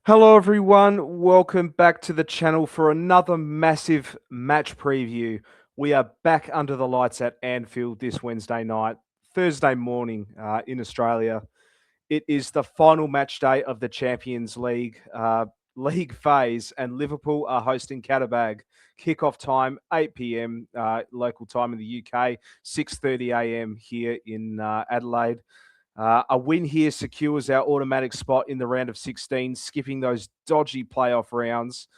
Hello, everyone. Welcome back to the channel for another massive match preview. We are back under the lights at Anfield this Wednesday night, Thursday morning in Australia. It is the final match day of the Champions League league phase, and Liverpool are hosting Qarabag. Kickoff time 8 p.m. Local time in the UK, 6:30 a.m. here in Adelaide. A win here secures our automatic spot in the round of 16, skipping those dodgy playoff rounds.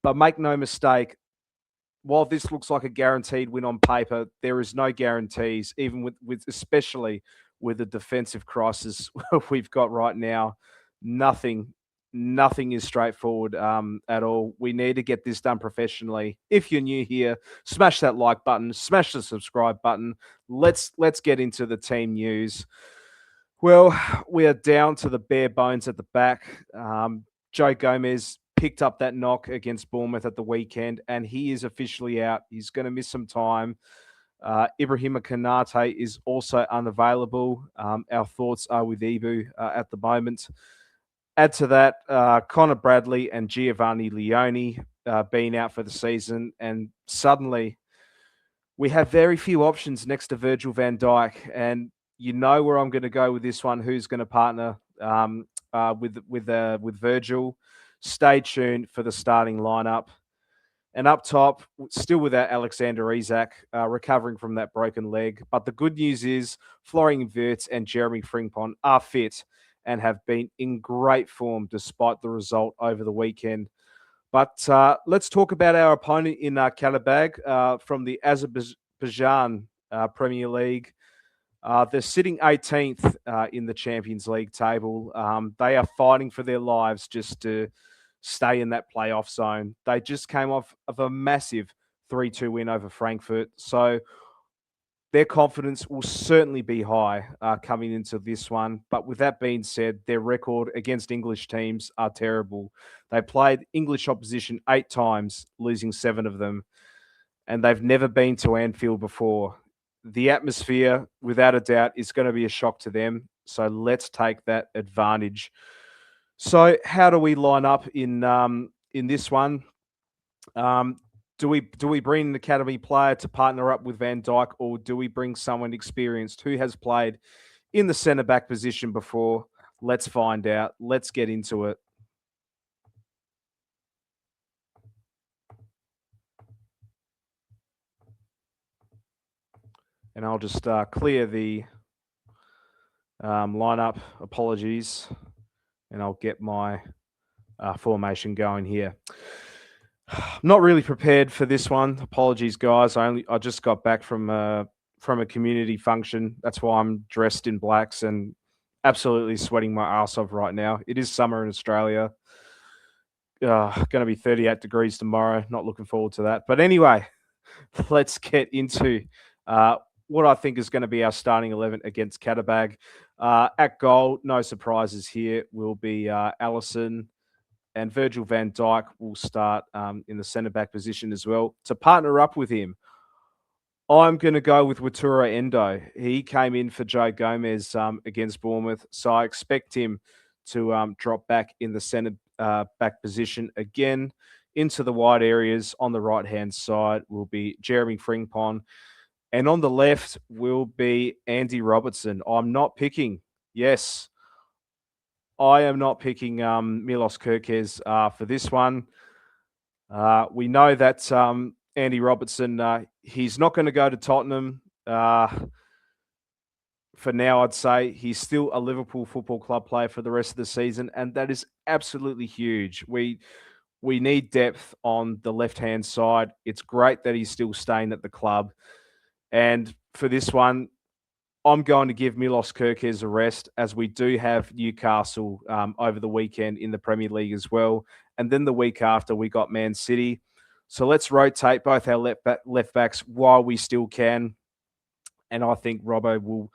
But make no mistake, while this looks like a guaranteed win on paper, there is no guarantees, even with especially with the defensive crisis we've got right now. Nothing, nothing is straightforward at all. We need to get this done professionally. If you're new here, smash that like button, smash the subscribe button. Let's get into the team news. Well, we are down to the bare bones at the back. Joe Gomez picked up that knock against Bournemouth at the weekend, and he is officially out. He's going to miss some time. Ibrahima Konate is also unavailable. Our thoughts are with Ibu at the moment. Add to that, Connor Bradley and Giovanni Leone being out for the season, and suddenly we have very few options next to Virgil van Dijk. And you know where I'm going to go with this one. Who's going to partner with Virgil? Stay tuned for the starting lineup. And up top, still without Alexander Isak, recovering from that broken leg. But the good news is Florian Wirtz and Jeremy Frimpong are fit and have been in great form despite the result over the weekend. But let's talk about our opponent in Qarabag from the Azerbaijan Premier League. They're sitting 18th in the Champions League table. They are fighting for their lives just to stay in that playoff zone. They just came off of a massive 3-2 win over Frankfurt. So their confidence will certainly be high coming into this one. But with that being said, their record against English teams are terrible. They played English opposition 8 times, losing 7 of them. And they've never been to Anfield before. The atmosphere, without a doubt, is going to be a shock to them. So let's take that advantage. So how do we line up in this one? Do we bring an academy player to partner up with Van Dijk, or do we bring someone experienced who has played in the centre back position before? Let's find out. Let's get into it. And I'll just clear the lineup. Apologies. And I'll get my formation going here. I'm not really prepared for this one. Apologies, guys. I just got back from a community function. That's why I'm dressed in blacks and absolutely sweating my ass off right now. It is summer in Australia. Going to be 38 degrees tomorrow. Not looking forward to that. But anyway, let's get into what I think is going to be our starting 11 against Qarabag. At goal, no surprises here, will be Allison, and Virgil van Dijk will start in the centre-back position as well. To partner up with him, I'm going to go with Wataru Endo. He came in for Joe Gomez against Bournemouth, so I expect him to drop back in the centre-back position again. Into the wide areas on the right-hand side will be Jeremy Frimpong. And on the left will be Andy Robertson. I'm not picking, yes, I am not picking Milos Kerkez for this one. We know that Andy Robertson, he's not going to go to Tottenham. For now, I'd say he's still a Liverpool Football Club player for the rest of the season, and that is absolutely huge. We need depth on the left-hand side. It's great that he's still staying at the club. And for this one, I'm going to give Milos Kerkez a rest, as we do have Newcastle over the weekend in the Premier League as well. And then the week after, we got Man City. So let's rotate both our left backs while we still can. And I think Robbo will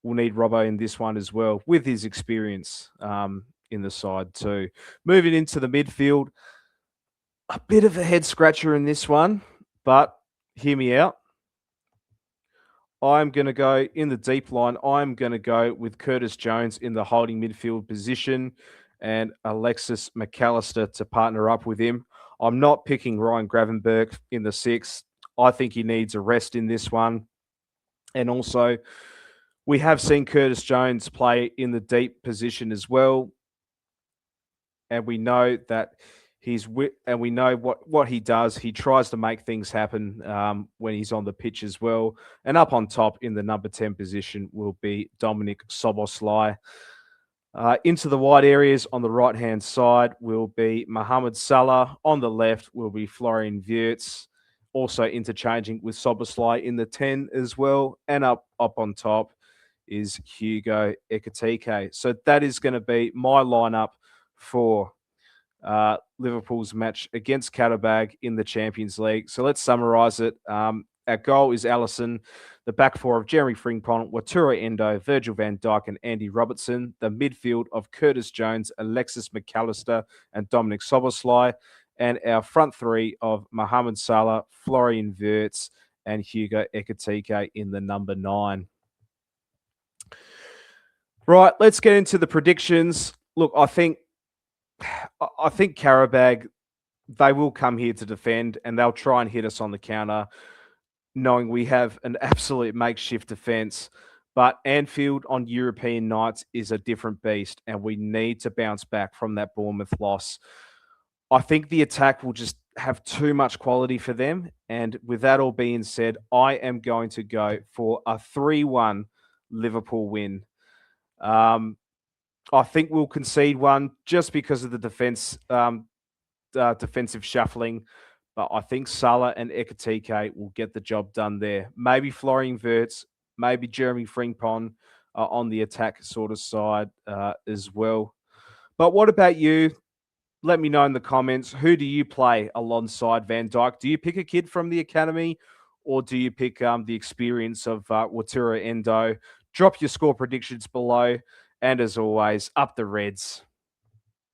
need Robbo in this one as well, with his experience in the side too. Moving into the midfield, a bit of a head scratcher in this one, but hear me out. I'm going to go in the deep line. I'm going to go with Curtis Jones in the holding midfield position. and Alexis McAllister to partner up with him. I'm not picking Ryan Gravenberg in the 6th. I think he needs a rest in this one. And also, we have seen Curtis Jones play in the deep position as well. And we know that and we know what he does. He tries to make things happen when he's on the pitch as well. And up on top in the number 10 position will be Dominic Soboslai. Into the wide areas on the right-hand side will be Mohamed Salah. On the left will be Florian Wirtz, also interchanging with Soboslai in the 10 as well. And up on top is Hugo Ekitike. So that is going to be my lineup for Liverpool's match against Qarabag in the Champions League. So let's summarise it. Our goal is Alisson. The back four of Jeremy Frimpong, Wataru Endo, Virgil van Dijk, and Andy Robertson. The midfield of Curtis Jones, Alexis McAllister, and Dominic Soboslai. And our front three of Mohamed Salah, Florian Wirtz, and Hugo Ekitike in the number 9. Right, let's get into the predictions. Look, I think Qarabag, they will come here to defend and they'll try and hit us on the counter, knowing we have an absolute makeshift defence. But Anfield on European nights is a different beast, and we need to bounce back from that Bournemouth loss. I think the attack will just have too much quality for them. And with that all being said, I am going to go for a 3-1 Liverpool win. I think we'll concede one just because of the defensive shuffling. But I think Salah and Ekitike will get the job done there. Maybe Florian Wirtz, maybe Jeremy Frimpong on the attack sort of side as well. But what about you? Let me know in the comments. Who do you play alongside Van Dijk? Do you pick a kid from the academy, or do you pick the experience of Wataru Endo? Drop your score predictions below. And as always, up the Reds.